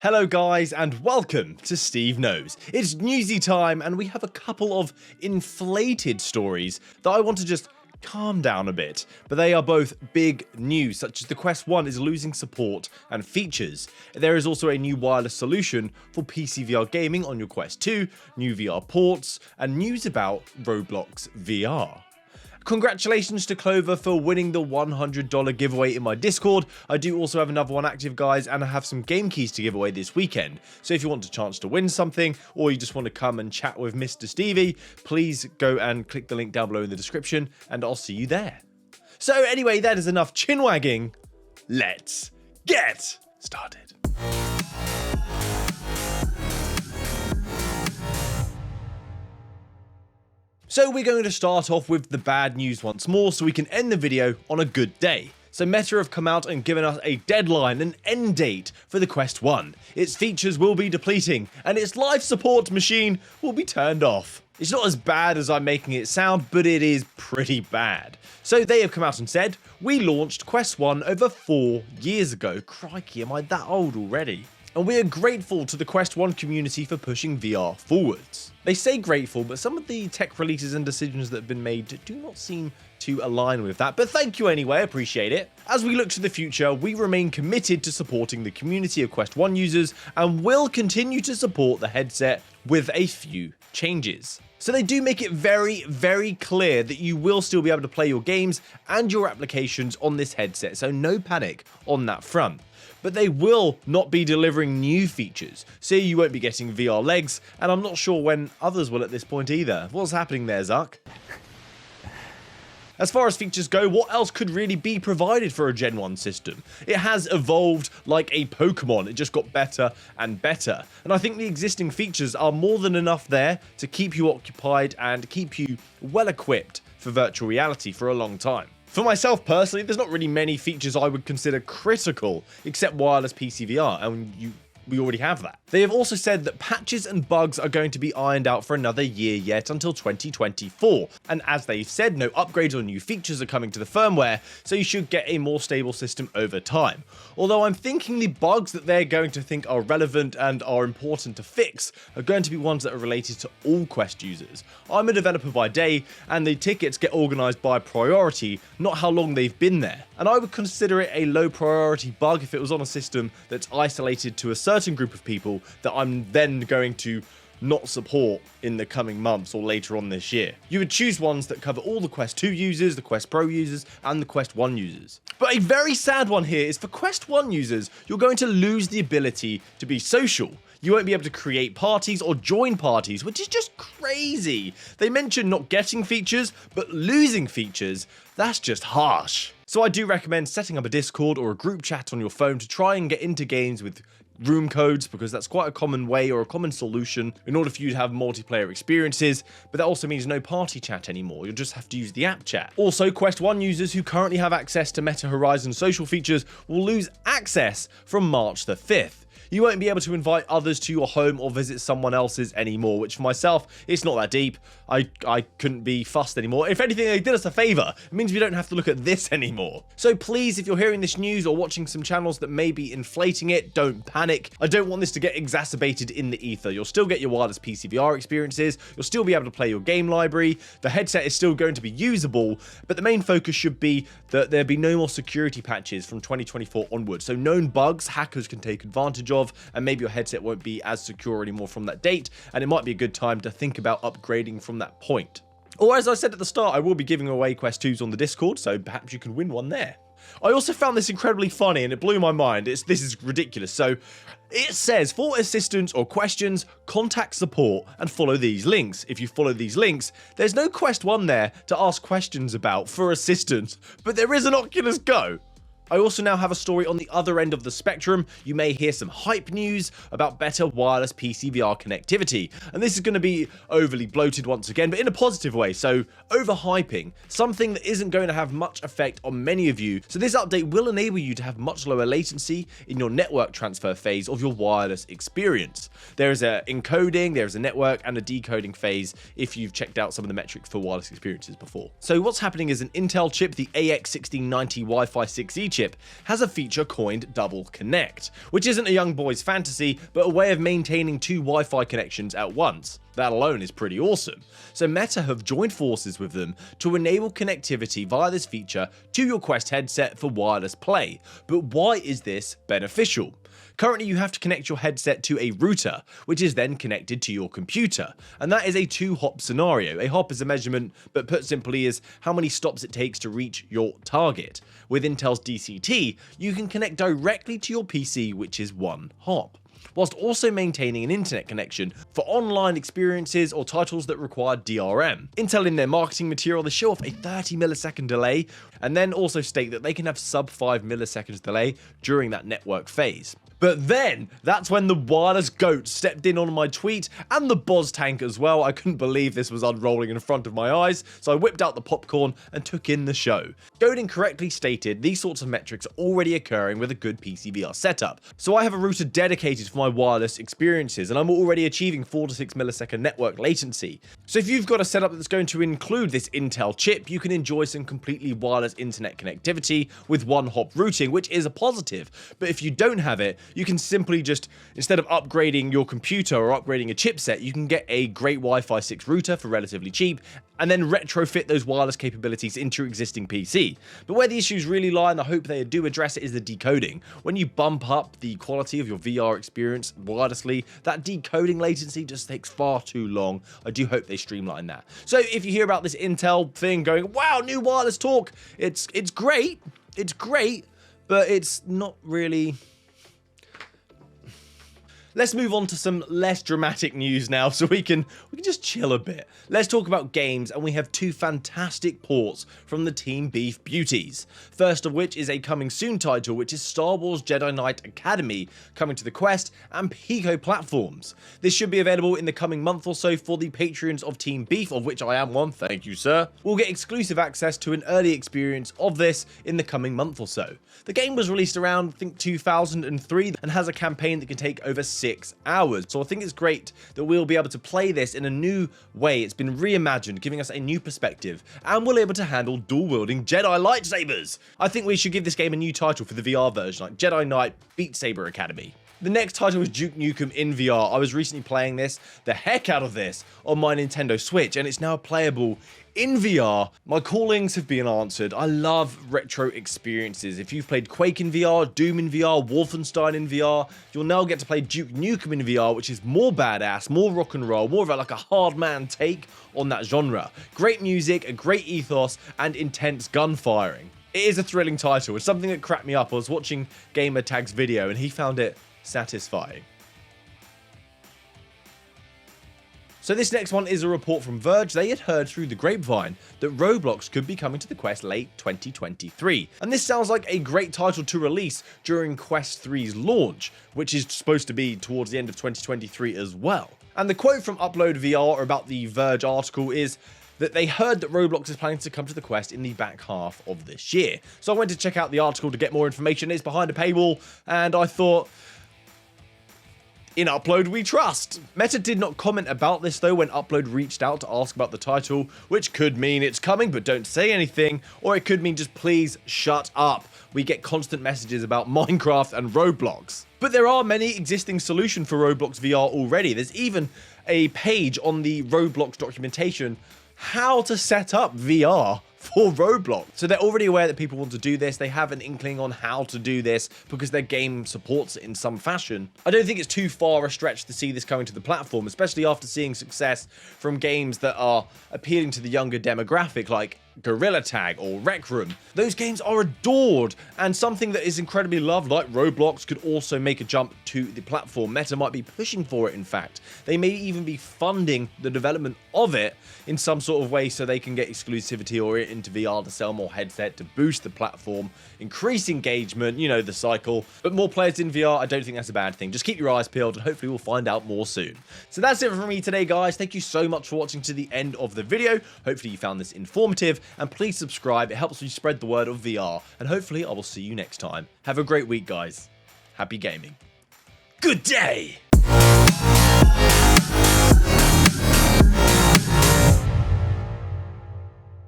Hello guys and welcome to Steve Knows. It's newsy time and we have a couple of inflated stories that I want to just calm down a bit, but they are both big news, such as the Quest 1 is losing support and features. There is also a new wireless solution for PCVR gaming on your Quest 2, new VR ports, and news about Roblox VR. Congratulations to Clover for winning the $100 giveaway in my Discord. I do also have another one active, guys, and I have some game keys to give away this weekend. So if you want a chance to win something, or you just want to come and chat with Mr. Stevie, please go and click the link down below in the description, and I'll see you there. So anyway, that is enough chin wagging. Let's get started. So we're going to start off with the bad news once more so we can end the video on a good day. So Meta have come out and given us a deadline, an end date for the Quest 1. Its features will be depleting and its live support machine will be turned off. It's not as bad as I'm making it sound, but it is pretty bad. So they have come out and said, we launched Quest 1 over 4 years ago. Crikey, am I that old already? And we are grateful to the Quest 1 community for pushing VR forwards. They say grateful, but some of the tech releases and decisions that have been made do not seem to align with that, but thank you anyway, appreciate it. As we look to the future, we remain committed to supporting the community of Quest 1 users and will continue to support the headset with a few changes. So they do make it very, very clear that you will still be able to play your games and your applications on this headset, so no panic on that front. But they will not be delivering new features, so you won't be getting VR legs, and I'm not sure when others will at this point either. What's happening there, Zuck? As far as features go, what else could really be provided for a Gen 1 system? It has evolved like a Pokemon, it just got better and better. And I think the existing features are more than enough there to keep you occupied and keep you well equipped for virtual reality for a long time. For myself personally, there's not really many features I would consider critical, except wireless PCVR, and we already have that. They have also said that patches and bugs are going to be ironed out for another year yet until 2024. And as they've said, no upgrades or new features are coming to the firmware, so you should get a more stable system over time. Although I'm thinking the bugs that they're going to think are relevant and are important to fix are going to be ones that are related to all Quest users. I'm a developer by day, and the tickets get organised by priority, not how long they've been there. And I would consider it a low priority bug if it was on a system that's isolated to a certain group of people that I'm then going to not support in the coming months or later on this year. You would choose ones that cover all the Quest 2 users, the Quest Pro users, and the Quest 1 users. But a very sad one here is for Quest 1 users, you're going to lose the ability to be social. You won't be able to create parties or join parties, which is just crazy. They mentioned not getting features, but losing features. That's just harsh. So I do recommend setting up a Discord or a group chat on your phone to try and get into games with room codes, because that's quite a common way or a common solution in order for you to have multiplayer experiences, but that also means no party chat anymore. You'll just have to use the app chat. Also, Quest 1 users who currently have access to Meta Horizon social features will lose access from March the 5th. You won't be able to invite others to your home or visit someone else's anymore, which for myself, it's not that deep. I couldn't be fussed anymore. If anything, they did us a favor. It means we don't have to look at this anymore. So please, if you're hearing this news or watching some channels that may be inflating it, don't panic. I don't want this to get exacerbated in the ether. You'll still get your wireless PCVR experiences. You'll still be able to play your game library. The headset is still going to be usable, but the main focus should be that there be no more security patches from 2024 onwards. So known bugs hackers can take advantage of, and maybe your headset won't be as secure anymore from that date, and it might be a good time to think about upgrading from that point. Or as I said at the start, I will be giving away Quest 2s on the Discord, so perhaps you can win one there. I also found this incredibly funny and it blew my mind. This is ridiculous. So it says, for assistance or questions, contact support and follow these links. If you follow these links, there's no Quest 1 there to ask questions about for assistance, but there is an Oculus Go. I also now have a story on the other end of the spectrum. You may hear some hype news about better wireless PCVR connectivity, and this is going to be overly bloated once again, but in a positive way. So overhyping, something that isn't going to have much effect on many of you. So this update will enable you to have much lower latency in your network transfer phase of your wireless experience. There is a encoding, there is a network and a decoding phase if you've checked out some of the metrics for wireless experiences before. So what's happening is an Intel chip, the AX1690 Wi-Fi 6E chip, chip has a feature coined Double Connect, which isn't a young boy's fantasy, but a way of maintaining two Wi-Fi connections at once. That alone is pretty awesome. So Meta have joined forces with them to enable connectivity via this feature to your Quest headset for wireless play. But why is this beneficial? Currently, you have to connect your headset to a router, which is then connected to your computer. And that is a 2-hop scenario. A hop is a measurement, but put simply is how many stops it takes to reach your target. With Intel's DCT, you can connect directly to your PC, which is 1 hop, whilst also maintaining an internet connection for online experiences or titles that require DRM. Intel in their marketing material, they show off a 30 millisecond delay, and then also state that they can have sub 5 milliseconds delay during that network phase. But then, that's when the wireless goat stepped in on my tweet, and the Boz tank as well. I couldn't believe this was unrolling in front of my eyes, so I whipped out the popcorn and took in the show. Goat incorrectly stated these sorts of metrics are already occurring with a good PCVR setup. So I have a router dedicated for my wireless experiences, and I'm already achieving 4 to 6 millisecond network latency. So if you've got a setup that's going to include this Intel chip, you can enjoy some completely wireless internet connectivity with 1-hop routing, which is a positive. But if you don't have it, you can simply just, instead of upgrading your computer or upgrading a chipset, you can get a great Wi-Fi 6 router for relatively cheap, and then retrofit those wireless capabilities into your existing PC. But where the issues really lie, and I hope they do address it, is the decoding. When you bump up the quality of your VR experience wirelessly, that decoding latency just takes far too long. I do hope they streamline that. So if you hear about this Intel thing going, wow, new wireless talk, it's great, but it's not really... Let's move on to some less dramatic news now, so we can just chill a bit. Let's talk about games, and we have 2 fantastic ports from the Team Beef beauties. First of which is a coming soon title, which is Star Wars Jedi Knight Academy, coming to the Quest and Pico platforms. This should be available in the coming month or so for the Patreons of Team Beef, of which I am one, thank you sir. We'll get exclusive access to an early experience of this in the coming month or so. The game was released around, I think, 2003, and has a campaign that can take over 6 hours. So I think it's great that we'll be able to play this in a new way. It's been reimagined, giving us a new perspective, and we're able to handle dual-wielding Jedi lightsabers. I think we should give this game a new title for the VR version, like Jedi Knight Beat Saber Academy. The next title is Duke Nukem in VR. I was recently playing the heck out of this, on my Nintendo Switch, and it's now playable in VR. My callings have been answered. I love retro experiences. If you've played Quake in VR, Doom in VR, Wolfenstein in VR, you'll now get to play Duke Nukem in VR, which is more badass, more rock and roll, more of like a hard man take on that genre. Great music, a great ethos, and intense gun firing. It is a thrilling title. It's something that cracked me up. I was watching Gamertag's video, and he found it satisfying. So this next one is a report from Verge. They had heard through the grapevine that Roblox could be coming to the Quest late 2023. And this sounds like a great title to release during Quest 3's launch, which is supposed to be towards the end of 2023 as well. And the quote from Upload VR about the Verge article is that they heard that Roblox is planning to come to the Quest in the back half of this year. So I went to check out the article to get more information. It's behind a paywall, and I thought, in Upload we trust. Meta did not comment about this though when Upload reached out to ask about the title, which could mean it's coming but don't say anything, or it could mean just please shut up. We get constant messages about Minecraft and Roblox. But there are many existing solutions for Roblox VR already. There's even a page on the Roblox documentation how to set up VR for Roblox. So they're already aware that people want to do this. They have an inkling on how to do this because their game supports it in some fashion. I don't think it's too far a stretch to see this coming to the platform, especially after seeing success from games that are appealing to the younger demographic, like Gorilla Tag or Rec Room. Those games are adored, and something that is incredibly loved like Roblox could also make a jump to the platform. Meta might be pushing for it, in fact. They may even be funding the development of it in some sort of way so they can get exclusivity or into VR to sell more headset, to boost the platform, increase engagement, you know, the cycle. But more players in VR, I don't think that's a bad thing. Just keep your eyes peeled and hopefully we'll find out more soon. So that's it from me today, guys. Thank you so much for watching to the end of the video. Hopefully you found this informative, and please subscribe. It helps me spread the word of VR, and hopefully I will see you next time. Have a great week, guys. Happy gaming. Good day!